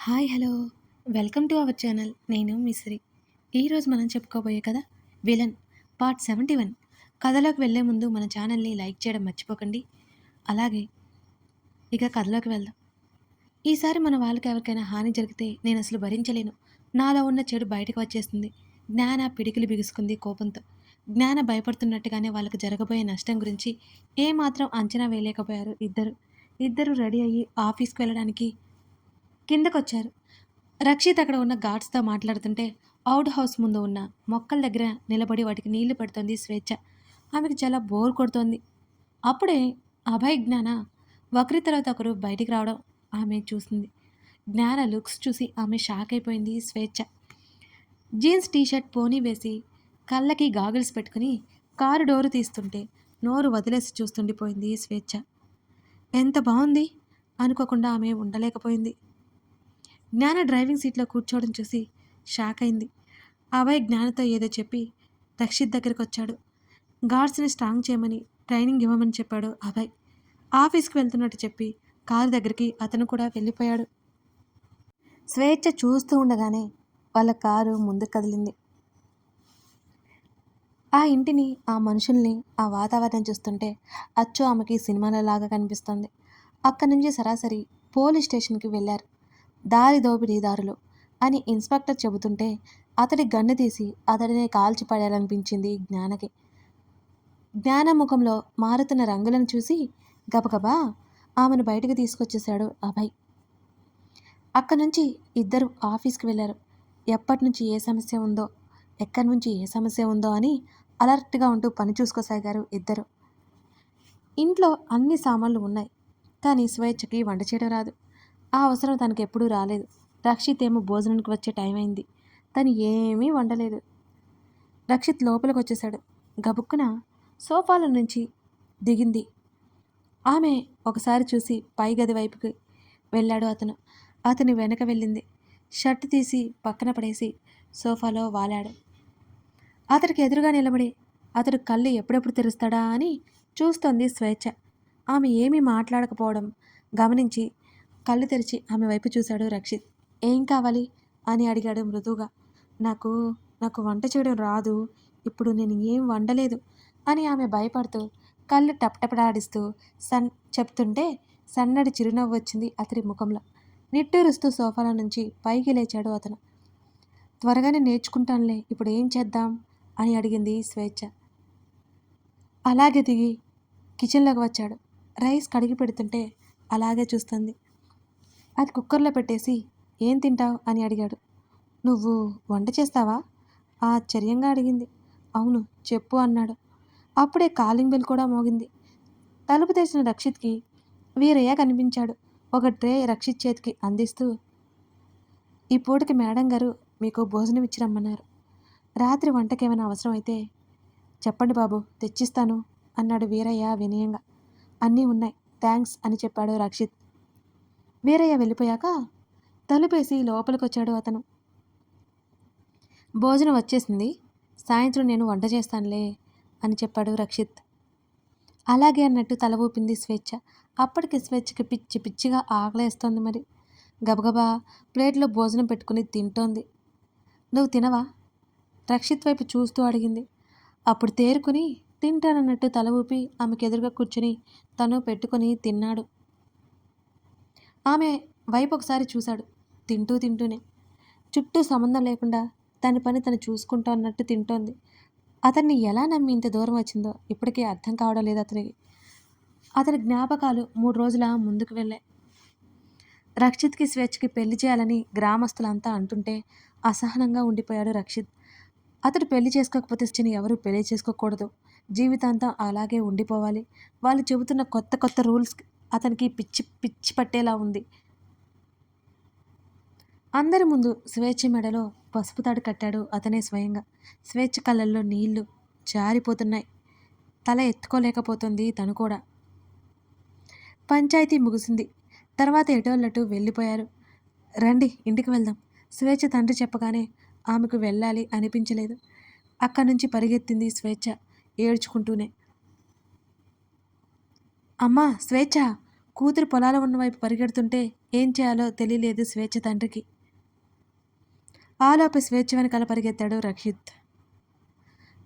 Hi hello welcome to our channel. నేను మిశ్రీ. ఈరోజు మనం చెప్పుకోబోయే కథ విలన్ పార్ట్ 71. కథలోకి వెళ్ళే ముందు మన ఛానల్ని లైక్ చేయడం మర్చిపోకండి. అలాగే ఇక కథలోకి వెళ్దాం. ఈసారి మన వాళ్ళకి ఎవరికైనా హాని జరిగితే నేను అసలు భరించలేను. నాలో ఉన్న చెడు బయటకు వచ్చేస్తుంది. జ్ఞాన పిడికిలి బిగుసుకుంది కోపంతో. జ్ఞాన భయపడుతున్నట్టుగానే వాళ్ళకి జరగబోయే నష్టం గురించి ఏమాత్రం అంచనా వేయలేకపోయారు ఇద్దరు. ఇద్దరు రెడీ అయ్యి ఆఫీస్కి వెళ్ళడానికి కిందకొచ్చారు. రక్షిత్ అక్కడ ఉన్న గార్డ్స్‌తో మాట్లాడుతుంటే, ఔట్ హౌస్ ముందు ఉన్న మొక్కల దగ్గర నిలబడి వాటికి నీళ్లు పెడుతోంది స్వేచ్ఛ. ఆమెకు చాలా బోర్ కొడుతోంది. అప్పుడే అభయ్, జ్ఞాన ఒకరి తర్వాత ఒకరు బయటికి రావడం ఆమె చూసింది. జ్ఞాన లుక్స్ చూసి ఆమె షాక్ అయిపోయింది స్వేచ్ఛ. జీన్స్ టీషర్ట్ పోనీ వేసి, కళ్ళకి గాగుల్స్ పెట్టుకుని కారు డోరు తీస్తుంటే నోరు వదిలేసి చూస్తుండిపోయింది స్వేచ్ఛ. ఎంత బావుంది అనుకోకుండా ఆమె ఉండలేకపోయింది. జ్ఞాన డ్రైవింగ్ సీట్లో కూర్చోవడం చూసి షాక్ అయింది. అభయ్ జ్ఞానతో ఏదో చెప్పి రక్షిత్ దగ్గరికి వచ్చాడు. గార్డ్స్ని స్ట్రాంగ్ చేయమని ట్రైనింగ్ ఇవ్వమని చెప్పాడు అభయ్. ఆఫీస్కి వెళ్తున్నట్టు చెప్పి కారు దగ్గరికి అతను కూడా వెళ్ళిపోయాడు. స్వేచ్ఛ చూస్తూ ఉండగానే వాళ్ళ కారు ముందుకు కదిలింది. ఆ ఇంటిని, ఆ మనుషుల్ని, ఆ వాతావరణం చూస్తుంటే అచ్చు ఆమెకి సినిమాలో లాగా కనిపిస్తోంది. అక్కడి నుంచి సరాసరి పోలీస్ స్టేషన్కి వెళ్ళారు. దారి దోపిడీదారులు అని ఇన్స్పెక్టర్ చెబుతుంటే అతడి గన్ను తీసి అతడినే కాల్చి పడేయాలనిపించింది జ్ఞానకి. జ్ఞాన ముఖంలో మారుతున్న రంగులను చూసి గబగబా ఆమెను బయటకు తీసుకొచ్చేశాడు అభయ్. అక్కడి నుంచి ఇద్దరు ఆఫీస్కి వెళ్ళారు. ఎప్పటి నుంచి ఏ సమస్య ఉందో, ఎక్కడి నుంచి ఏ సమస్య ఉందో అని అలర్ట్గా ఉంటూ పని చూసుకోసాగారు ఇద్దరు. ఇంట్లో అన్ని సామాన్లు ఉన్నాయి, కానీ స్వేచ్ఛకి వంట చేయడం రాదు. ఆ అవసరం తనకు ఎప్పుడూ రాలేదు. రక్షిత్ ఏమో భోజనానికి వచ్చే టైం అయింది. తను ఏమీ వండలేదు. రక్షిత్ లోపలికి వచ్చేశాడు. గబుక్కున సోఫాల నుంచి దిగింది ఆమె. ఒకసారి చూసి పై గది వైపుకి వెళ్ళాడు అతను. అతని వెనక వెళ్ళింది. షర్ట్ తీసి పక్కన పడేసి సోఫాలో వాలాడు. అతడికి ఎదురుగా నిలబడి అతడు కళ్ళు ఎప్పుడెప్పుడు తెరుస్తాడా అని చూస్తోంది స్వేచ్ఛ. ఆమె ఏమీ మాట్లాడకపోవడం గమనించి కళ్ళు తెరిచి ఆమె వైపు చూశాడు రక్షిత్. ఏం కావాలి అని అడిగాడు మృదువుగా. నాకు నాకు వంట చేయడం రాదు, ఇప్పుడు నేను ఏం వండలేదు అని ఆమె భయపడుతూ కళ్ళు టపటపలాడిస్తూ చెప్తుంటే సన్నటి చిరునవ్వు వచ్చింది అతడి ముఖంలో. నిట్టూరుస్తూ సోఫాల నుంచి పైకి లేచాడు అతను. త్వరగానే నేర్చుకుంటానులే, ఇప్పుడు ఏం చేద్దాం అని అడిగింది స్వేచ్ఛ. అలాగే దిగి కిచెన్లోకి వచ్చాడు. రైస్ కడిగి పెడుతుంటే అలాగే చూస్తుంది. అది కుక్కర్లో పెట్టేసి ఏం తింటావు అని అడిగాడు. నువ్వు వంట చేస్తావా ఆశ్చర్యంగా అడిగింది. అవును చెప్పు అన్నాడు. అప్పుడే కాలింగ్ బెల్ కూడా మోగింది. తలుపు తెరిచిన రక్షిత్కి వీరయ్య కనిపించాడు. ఒక ట్రే రక్షిత్ చేతికి అందిస్తూ, ఈ పూటకి మేడం గారు మీకు భోజనం ఇచ్చి రమ్మన్నారు. రాత్రి వంటకేమైనా అవసరం అయితే చెప్పండి బాబు, తెచ్చిస్తాను అన్నాడు వీరయ్య వినయంగా. అన్నీ ఉన్నాయి థ్యాంక్స్ అని చెప్పాడు రక్షిత్. వీరయ్య వెళ్ళిపోయాక తలుపేసి లోపలికొచ్చాడు అతను. భోజనం వచ్చేసింది, సాయంత్రం నేను వంట చేస్తానులే అని చెప్పాడు రక్షిత్. అలాగే అన్నట్టు తల ఊపింది స్వేచ్ఛ. అప్పటికి స్వేచ్ఛకి పిచ్చి పిచ్చిగా ఆకలేస్తోంది. మరి గబగబా ప్లేట్లో భోజనం పెట్టుకుని తింటోంది. నువ్వు తినవా రక్షిత్ వైపు చూస్తూ అడిగింది. అప్పుడు తేరుకుని తింటానన్నట్టు తల ఊపి ఆమెకు ఎదురుగా కూర్చుని తను పెట్టుకుని తిన్నాడు. ఆమె వైపు ఒకసారి చూశాడు. తింటూనే చుట్టూ సంబంధం లేకుండా తన పని తను చూసుకుంటూ అన్నట్టు తింటోంది. అతన్ని ఎలా నమ్మి ఇంత దూరం వచ్చిందో ఇప్పటికీ అర్థం కావడం లేదు అతనికి. అతని జ్ఞాపకాలు 3 రోజుల ముందుకు వెళ్ళాయి. రక్షిత్కి స్వేచ్ఛకి పెళ్లి చేయాలని గ్రామస్తులంతా అంటుంటే అసహనంగా ఉండిపోయాడు రక్షిత్. అతడు పెళ్లి చేసుకోకపోతే స్వేచ్ఛని ఎవరు పెళ్లి చేసుకోకూడదు, జీవితాంతం అలాగే ఉండిపోవాలి. వాళ్ళు చెబుతున్న కొత్త కొత్త రూల్స్ అతనికి పిచ్చి పిచ్చి పట్టేలా ఉంది. అందరి ముందు స్వేచ్ఛ మెడలో పసుపు తాడు కట్టాడు అతనే స్వయంగా. స్వేచ్ఛ కళ్ళల్లో నీళ్లు జారిపోతున్నాయి. తల ఎత్తుకోలేకపోతుంది తను కూడా. పంచాయతీ ముగిసింది. తర్వాత ఎటోళ్ళటు వెళ్ళిపోయారు. రండి ఇంటికి వెళ్దాం. స్వేచ్ఛ తండ్రి చెప్పగానే ఆమెకు వెళ్ళాలి అనిపించలేదు. అక్కడి నుంచి పరిగెత్తింది స్వేచ్ఛ ఏడ్చుకుంటూనే. అమ్మా స్వేచ్ఛ, కూతురు పొలాల ఉన్న వైపు పరిగెడుతుంటే ఏం చేయాలో తెలియలేదు స్వేచ్ఛ తండ్రికి. ఆలోపే స్వేచ్ఛ వెనకాల పరిగెత్తాడు రక్షిత్.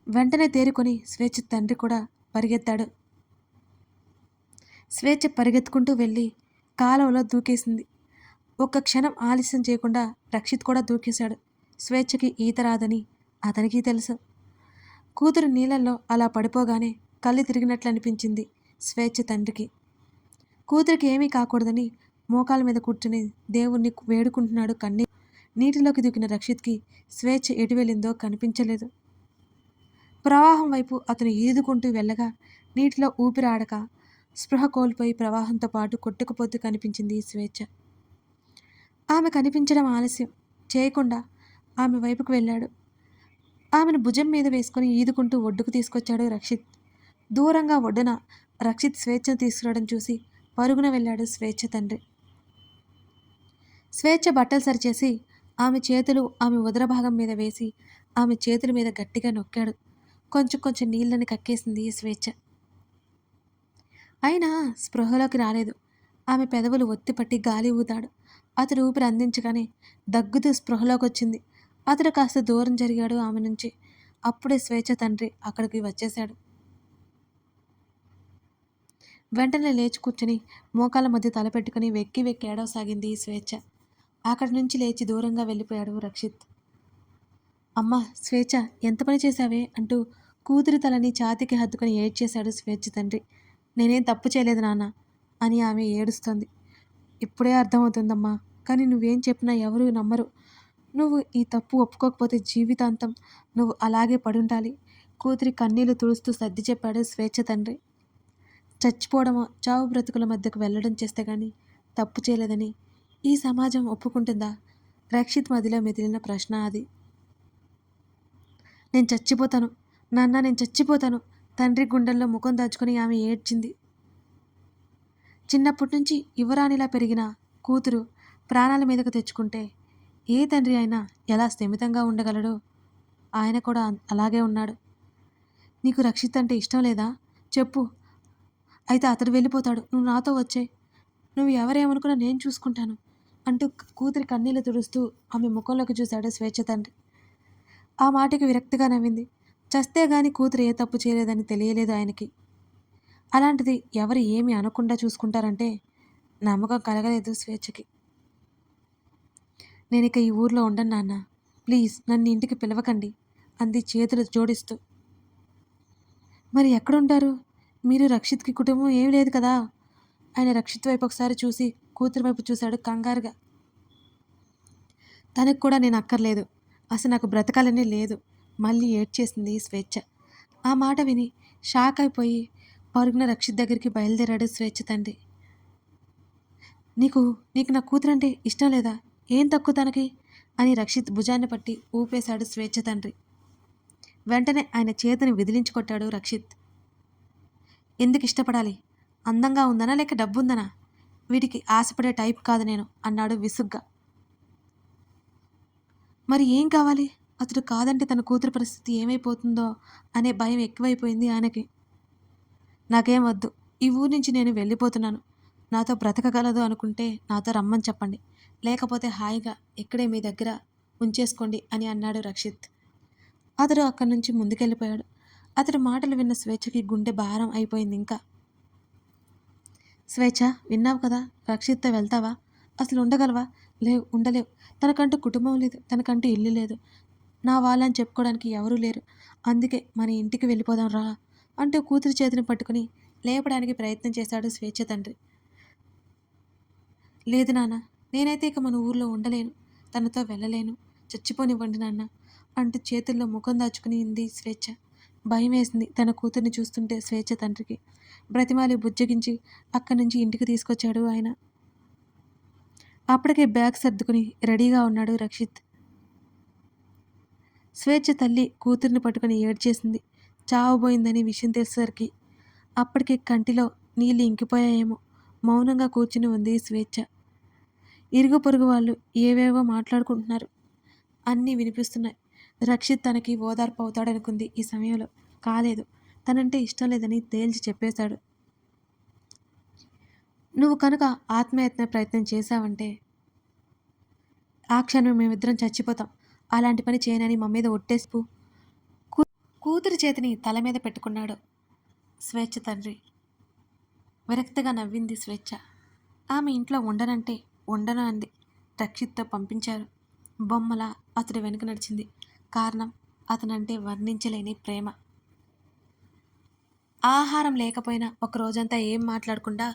వెంటనే తేరుకొని స్వేచ్ఛ తండ్రి కూడా పరిగెత్తాడు. స్వేచ్ఛ పరిగెత్తుకుంటూ వెళ్ళి కాలువలో దూకేసింది. ఒక్క క్షణం ఆలస్యం చేయకుండా రక్షిత్ కూడా దూకేశాడు. స్వేచ్ఛకి ఈత రాదని అతనికి తెలుసు. కూతురు నీళ్ళల్లో అలా పడిపోగానే కళ్ళు తిరిగినట్లు అనిపించింది స్వేచ్ఛ తండ్రికి. కూతురికి ఏమీ కాకూడదని మోకాల మీద కూర్చుని దేవుణ్ణి వేడుకుంటున్నాడు నీటిలోకి దూకిన రక్షిత్కి స్వేచ్ఛ ఎటు వెళ్ళిందో కనిపించలేదు. ప్రవాహం వైపు అతను ఈదుకుంటూ వెళ్ళగా నీటిలో ఊపిరాడక స్పృహ కోల్పోయి ప్రవాహంతో పాటు కొట్టుకుపోతూ కనిపించింది స్వేచ్ఛ. ఆమె కనిపించడం ఆలస్యం చేయకుండా ఆమె వైపుకు వెళ్ళాడు. ఆమెను భుజం మీద వేసుకుని ఈదుకుంటూ ఒడ్డుకు తీసుకొచ్చాడు రక్షిత్. దూరంగా ఒడ్డున రక్షిత్ స్వేచ్ఛను తీసుకురావడం చూసి పరుగున వెళ్ళాడు స్వేచ్ఛ తండ్రి. స్వేచ్ఛ బట్టలు సరిచేసి ఆమె చేతులు ఆమె ఉదర భాగం మీద వేసి ఆమె చేతుల మీద గట్టిగా నొక్కాడు. కొంచెం కొంచెం నీళ్ళని కక్కేసింది స్వేచ్ఛ. అయినా స్పృహలోకి రాలేదు. ఆమె పెదవులు ఒత్తిపట్టి గాలి ఊదాడు. అతడు ఊపిరి అందించగానే దగ్గుతూ స్పృహలోకి వచ్చింది. అతడు కాస్త దూరం జరిగాడు ఆమె నుంచి. అప్పుడే స్వేచ్ఛ తండ్రి అక్కడికి వచ్చేశాడు. వెంటనే లేచి కూర్చుని మోకాల మధ్య తలపెట్టుకుని వెక్కి వెక్కి ఏడవసాగింది స్వేచ్ఛ. అక్కడి నుంచి లేచి దూరంగా వెళ్ళిపోయాడు రక్షిత్. అమ్మా స్వేచ్ఛ, ఎంత పని చేశావే అంటూ కూతురి తలని ఛాతీకి హత్తుకుని ఏడ్చేశాడు స్వేచ్ఛ తండ్రి. నేనేం తప్పు చేయలేదు నాన్న అని ఆమె ఏడుస్తోంది. ఇప్పుడే అర్థమవుతుందమ్మా, కానీ నువ్వేం చెప్పినా ఎవరూ నమ్మరు. నువ్వు ఈ తప్పు ఒప్పుకోకపోతే జీవితాంతం నువ్వు అలాగే పడుండాలి. కూతురి కన్నీళ్లు తుడుస్తూ సర్ది చెప్పాడు స్వేచ్ఛ తండ్రి. చచ్చిపోవడమో చావు బ్రతుకుల మధ్యకు వెళ్ళడం చేస్తే కానీ తప్పు చేయలేదని ఈ సమాజం ఒప్పుకుంటుందా? రక్షిత్ మదిలో మెదిలిన ప్రశ్న అది. నేను చచ్చిపోతాను నాన్న, నేను చచ్చిపోతాను. తండ్రి గుండెల్లో ముఖం దాచుకుని ఆమె ఏడ్చింది. చిన్నప్పటి నుంచి యువరాణిలా పెరిగిన కూతురు ప్రాణాల మీదకు తెచ్చుకుంటే ఏ తండ్రి అయినా ఎలా స్థిమితంగా ఉండగలడో ఆయన కూడా అలాగే ఉన్నాడు. నీకు రక్షిత్ అంటే ఇష్టం లేదా? చెప్పు. అయితే అతడు వెళ్ళిపోతాడు, నువ్వు నాతో వచ్చే. నువ్వు ఎవరేమనుకున్నా నేను చూసుకుంటాను అంటూ కూతురి కన్నీళ్లు తుడుస్తూ ఆమె ముఖంలోకి చూశాడు స్వేచ్ఛ తండ్రి. ఆ మాటకి విరక్తిగా నవ్వింది. చస్తే గాని కూతురు ఏ తప్పు చేయలేదని తెలియలేదు ఆయనకి. అలాంటిది ఎవరు ఏమి అనకుండా చూసుకుంటారంటే నమ్మకం కలగలేదు స్వేచ్ఛకి. నేను ఇక ఈ ఊర్లో ఉండను నాన్న, ప్లీజ్ నన్ను ఇంటికి పిలవకండి అంది చేతులు జోడిస్తూ. మరి ఎక్కడుంటారు మీరు? రక్షిత్కి కుటుంబం ఏమీ లేదు కదా? ఆయన రక్షిత్ వైపు ఒకసారి చూసి కూతురు వైపు చూశాడు కంగారుగా. తనకు కూడా నేను అక్కర్లేదు, అసలు నాకు బ్రతకాలనే లేదు మళ్ళీ ఏడ్చేసింది స్వేచ్ఛ. ఆ మాట విని షాక్ అయిపోయి పరుగున రక్షిత్ దగ్గరికి బయలుదేరాడు స్వేచ్ఛ తండ్రి. నీకు నా కూతురంటే ఇష్టం లేదా? ఏం తక్కువ తనకి అని రక్షిత్ భుజాన్ని పట్టి ఊపేశాడు స్వేచ్ఛ తండ్రి. వెంటనే ఆయన చేతిని విదిలించుకొట్టాడు రక్షిత్. ఎందుకు ఇష్టపడాలి? అందంగా ఉందనా లేక డబ్బుందనా? వీటికి ఆశపడే టైప్ కాదు నేను అన్నాడు విసుగ్గా. మరి ఏం కావాలి? అతడు కాదంటే తన కూతురు పరిస్థితి ఏమైపోతుందో అనే భయం ఎక్కువైపోయింది ఆయనకి. నాకేం వద్దు, ఈ ఊరి నుంచి నేను వెళ్ళిపోతున్నాను. నాతో బ్రతకగలదు అనుకుంటే నాతో రమ్మని చెప్పండి, లేకపోతే హాయిగా ఇక్కడే మీ దగ్గర ఉంచేసుకోండి అని అన్నాడు రక్షిత్. అతడు అక్కడి నుంచి ముందుకెళ్ళిపోయాడు. అతడి మాటలు విన్న స్వేచ్ఛకి గుండె భారం అయిపోయింది. ఇంకా స్వేచ్ఛ, విన్నావు కదా, రక్షిత్తో వెళ్తావా? అసలు ఉండగలవా? లేవు, ఉండలేవు. తనకంటూ కుటుంబం లేదు, తనకంటూ ఇల్లు లేదు, నా వాళ్ళని చెప్పుకోవడానికి ఎవరూ లేరు. అందుకే మన ఇంటికి వెళ్ళిపోదాం రా అంటూ కూతురి చేతిని పట్టుకుని లేపడానికి ప్రయత్నం చేశాడు స్వేచ్ఛ తండ్రి. లేదు నాన్న, నేనైతే ఇక మన ఊర్లో ఉండలేను, తనతో వెళ్ళలేను, చచ్చిపోనివ్వండి నాన్న అంటూ చేతుల్లో ముఖం దాచుకుని ఉంది స్వేచ్ఛ. భయం వేసింది తన కూతుర్ని చూస్తుంటే స్వేచ్ఛ తండ్రికి. బ్రతిమాలి బుజ్జగించి అక్కడి నుంచి ఇంటికి తీసుకొచ్చాడు ఆయన. అప్పటికే బ్యాగ్ సర్దుకుని రెడీగా ఉన్నాడు రక్షిత్. స్వేచ్ఛ తల్లి కూతుర్ని పట్టుకుని ఏడ్చేసింది. చావబోయిందని విషయం తెలిసేసరికి అప్పటికే కంటిలో నీళ్ళు ఇంకిపోయాయేమో. మౌనంగా కూర్చుని ఉంది స్వేచ్ఛ. ఇరుగు పొరుగు వాళ్ళు ఏవేవో మాట్లాడుకుంటున్నారు, అన్నీ వినిపిస్తున్నాయి. రక్షిత్ తనకి ఓదార్పు అవుతాడనుకుంది. ఈ సమయంలో కాలేదు. తనంటే ఇష్టం లేదని తేల్చి చెప్పేశాడు. నువ్వు కనుక ఆత్మహత్య ప్రయత్నం చేశావంటే ఆ క్షణం మేమిద్దరం చచ్చిపోతాం. అలాంటి పని చేయనని మా మీద ఒట్టేసిపు. కూతురి చేతిని తల మీద పెట్టుకున్నాడు స్వేచ్ఛ తండ్రి. విరక్తిగా నవ్వింది స్వేచ్ఛ. ఆమె ఇంట్లో ఉండనంటే ఉండను అంది. రక్షిత్తో పంపించారు. బొమ్మల అతడి వెనుక నడిచింది. కారణం అతనంటే వర్ణించలేని ప్రేమ. ఆహారం లేకపోయినా ఒక రోజంతా ఏం మాట్లాడకుండా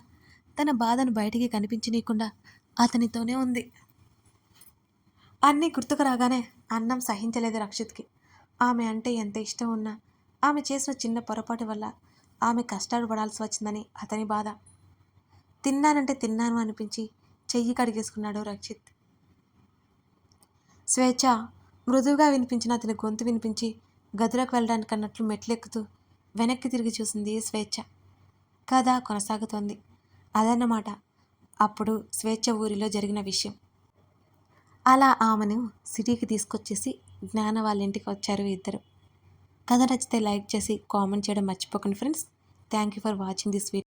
తన బాధను బయటికి కనిపించనీయకుండా అతనితోనే ఉంది. అన్నీ గుర్తుకు రాగానే అన్నం సహించలేదు రక్షిత్కి. ఆమె అంటే ఎంత ఇష్టం ఉన్నా ఆమె చేసిన చిన్న పొరపాటు వల్ల ఆమె కష్టాలు పడాల్సి వచ్చిందని అతని బాధ. తిన్నానంటే తిన్నాను అనిపించి చెయ్యి కడిగేసుకున్నాడు రక్షిత్. స్వేచ్ఛ మృదువుగా వినిపించిన అతని గొంతు వినిపించి గదిలోకి వెళ్ళడానికి అన్నట్లు మెట్లెక్కుతూ వెనక్కి తిరిగి చూసింది స్వేచ్ఛ. కథ కొనసాగుతోంది. అదన్నమాట అప్పుడు స్వేచ్ఛ ఊరిలో జరిగిన విషయం. అలా ఆమెను సిటీకి తీసుకొచ్చేసి జ్ఞాన వాళ్ళ ఇంటికి వచ్చారు ఇద్దరు. కథ నచ్చితే లైక్ చేసి కామెంట్ చేయడం మర్చిపోకండి friends. Thank you for watching this video.